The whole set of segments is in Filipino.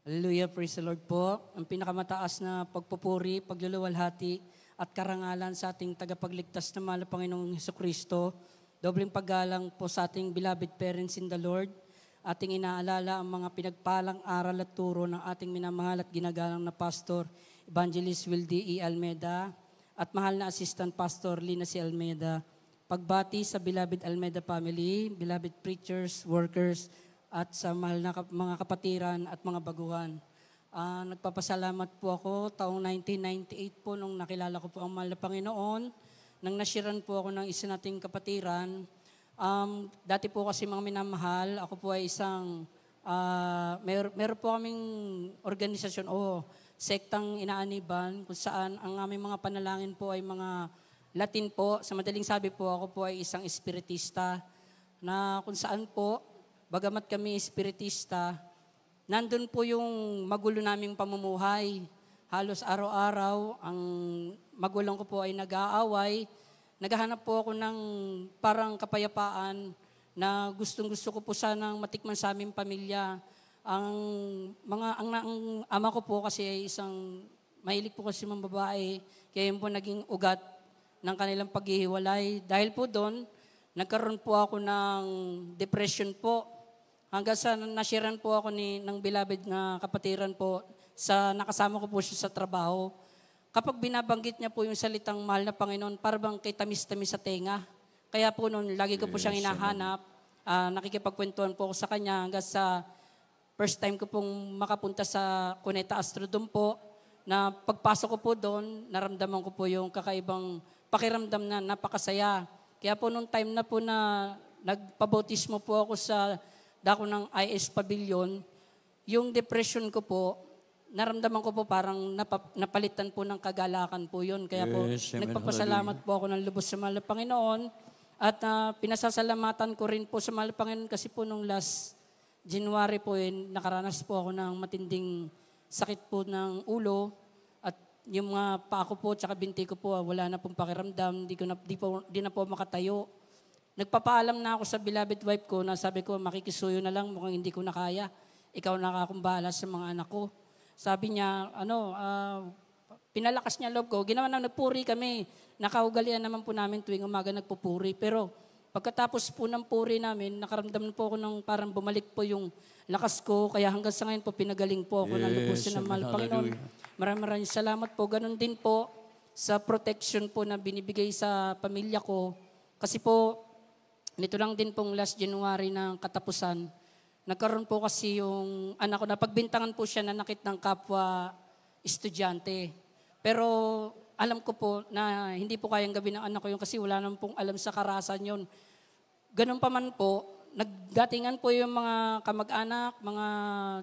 Hallelujah, praise the Lord po. Ang pinakamataas na pagpupuri, pagluluwalhati at karangalan sa ating tagapagligtas na mahal na Panginoong Hesukristo. Dobleng paggalang po sa ating beloved parents in the Lord. Ating inaalala ang mga pinagpalang aral at turo ng ating minamahal at ginagalang na Pastor Evangelist Wildy E. Almeida at mahal na Assistant Pastor Lina C. Almeida. Pagbati sa beloved Almeida family, beloved preachers, workers, at sa mahal na mga kapatiran at mga baguhan. Nagpapasalamat po ako taong 1998 po nung nakilala ko po ang mahal na Panginoon. Nang nashiran po ako ng isa nating kapatiran. Dati po kasi mga minamahal, ako po ay isang, meron po kaming organisasyon o sektang inaaniban kung saan ang aming mga panalangin po ay mga Latin po. Sa madaling sabi po, ako po ay isang espiritista na kung saan po, bagamat kami espiritista, nandun po yung magulo naming pamumuhay. Halos araw-araw, ang magulang ko po ay nag-aaway. Naghahanap po ako ng parang kapayapaan na gustong-gusto ko po sanang matikman sa aming pamilya. Ang ama ko po kasi ay isang, mahilig po kasi mga babae, kaya yun po naging ugat ng kanilang paghihiwalay. Dahil po doon, nagkaroon po ako ng depression po. Hanggang sa nashiran po ako ng beloved na kapatiran po, nakasama ko po siya sa trabaho. Kapag binabanggit niya po yung salitang mahal na Panginoon, parang kay tamis-tamis sa tenga. Kaya po noon, lagi ko po siyang hinahanap. Nakikipagkwentuhan po ako sa kanya hanggang sa first time ko pong makapunta sa Cuneta Astrodome po, na pagpasok ko po doon, naramdaman ko po yung kakaibang pakiramdam na napakasaya. Kaya po noong time na po na nagpabautismo po ako sa dako ng IS Pavilion, yung depression ko po, naramdaman ko po parang napalitan po ng kagalakan po yun. Kaya po, nagpapasalamat po ako ng lubos sa mahal na Panginoon. At pinasasalamatan ko rin po sa mahal na Panginoon kasi po nung last January po nakaranas po ako ng matinding sakit po ng ulo. At yung mga paa ko po, tsaka binti ko po, wala na pong pakiramdam, di na po makatayo. Nagpapaalam na ako sa beloved wife ko na sabi ko, makikisuyo na lang, mukhang hindi ko na kaya. Ikaw na akong bahala sa mga anak ko. Sabi niya, pinalakas niya loob ko. Ginawa na nagpuri kami. Nakaugalian naman po namin tuwing umaga nagpupuri. Pero pagkatapos po ng puri namin, nakaramdam na po ako ng parang bumalik po yung lakas ko. Kaya hanggang sa ngayon po, pinagaling po ako ng lubusin ng mahal Panginoon. Maraming salamat po. Ganon din po sa protection po na binibigay sa pamilya ko. Kasi po, nito lang din pong last January ng katapusan, nagkaroon po kasi yung anak ko, napagbintangan po siya na nakit ng kapwa estudyante. Pero alam ko po na hindi po kayang gawin ng anak ko yun kasi wala naman pong alam sa karasan yun. Ganun pa man po, nagdatingan po yung mga kamag-anak, mga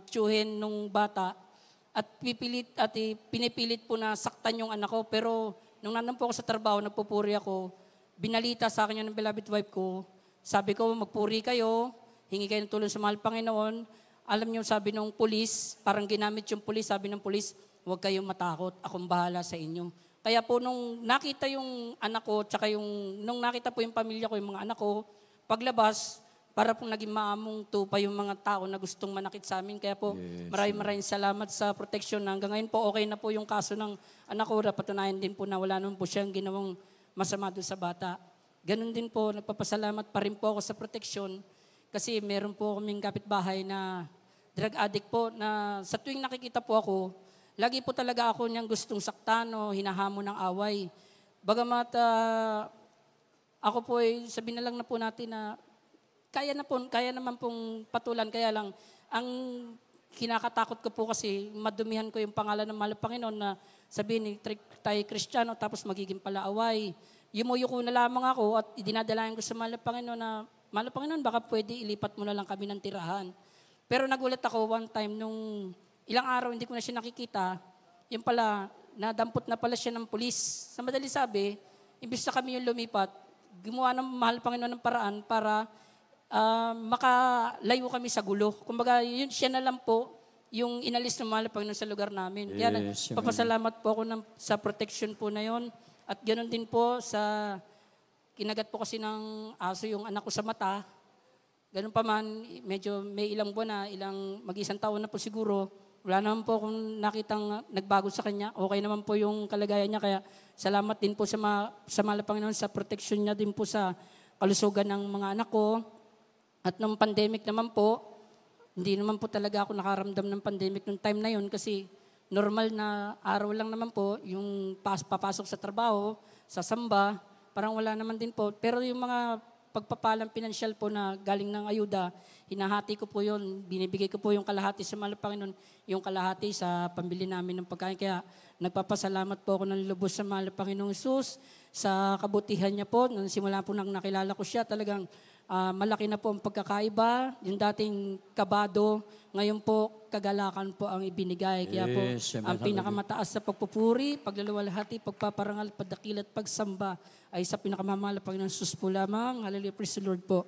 tiyuhin nung bata at pinipilit po na saktan yung anak ko. Pero nung nandun po ako sa trabaho, nagpupuri ako, binalita sa akin yung beloved wife ko. Sabi ko, magpuri kayo, hingi kayo ng tulong sa mahal Panginoon. Alam niyo, sabi ng pulis, parang ginamit yung pulis, sabi ng pulis, huwag kayong matakot, akong bahala sa inyo. Kaya po, nung nakita yung anak ko, tsaka nung nakita po yung pamilya ko, yung mga anak ko, paglabas, para pong naging maamong tupa yung mga tao na gustong manakit sa amin. Kaya po, maraming salamat sa protection. Hanggang ngayon po, okay na po yung kaso ng anak ko. Patunayan din po na wala naman po siyang ginawang masama doon sa bata. Ganun din po, nagpapasalamat pa rin po ako sa protection kasi meron po kaming kapitbahay na drug addict po na sa tuwing nakikita po ako, lagi po talaga ako niyang gustong saktan o hinahamon ng away. Bagamat ako po ay sabihin na lang na po natin na kaya naman pong patulan, kaya lang ang kinakatakot ko po kasi madumihan ko yung pangalan ng mahal na Panginoon na sabihin tayo Kristiyano tapos magiging palaaway. Yumuyo ko na lamang ako at dinadalayan ko sa mahal na Panginoon na, mahal na Panginoon, baka pwede ilipat mo na lang kami ng tirahan. Pero nagulat ako one time nung ilang araw hindi ko na siya nakikita, yung pala, nadampot na pala siya ng pulis. Sa madali sabi, imbis na kami yung lumipat, gumawa ng mahal na Panginoon ng paraan para makalayo kami sa gulo. Kumbaga, yun siya na lang po yung inalis ng mahal na Panginoon sa lugar namin. Kaya papasalamat po ako sa protection po na yun. At ganoon din po sa kinagat po kasi ng aso yung anak ko sa mata. Ganun pa man, medyo may ilang buwan na, mag-isang taon na po siguro, wala naman po akong nakitang nagbago sa kanya. Okay naman po yung kalagayan niya. Kaya salamat din po sa mahal na Panginoon sa protection niya din po sa kalusugan ng mga anak ko. At nung pandemic naman po, hindi naman po talaga ako nakaramdam ng pandemic nung time na yun kasi normal na araw lang naman po yung papasok sa trabaho, sa samba, parang wala naman din po. Pero yung mga pagpapalang pinansyal po na galing ng ayuda, hinahati ko po yun, binibigay ko po yung kalahati sa mahal na Panginoon, yung kalahati sa pambili namin ng pagkain. Kaya nagpapasalamat po ako ng lubos sa mahal na Panginoong Sus, sa kabutihan niya po. Nung simula po nang nakilala ko siya, talagang malaki na po ang pagkakaiba. Yung dating kabado, ngayon po kagalakan po ang ibinigay. Kaya po Yes, amen. ang pinakamataas sa pagpupuri, pagluluwalhati, pagpaparangal, padakil at pagsamba ay sa pinakamamahal na Panginoon Sus po lamang. Hallelujah, praise the Lord po.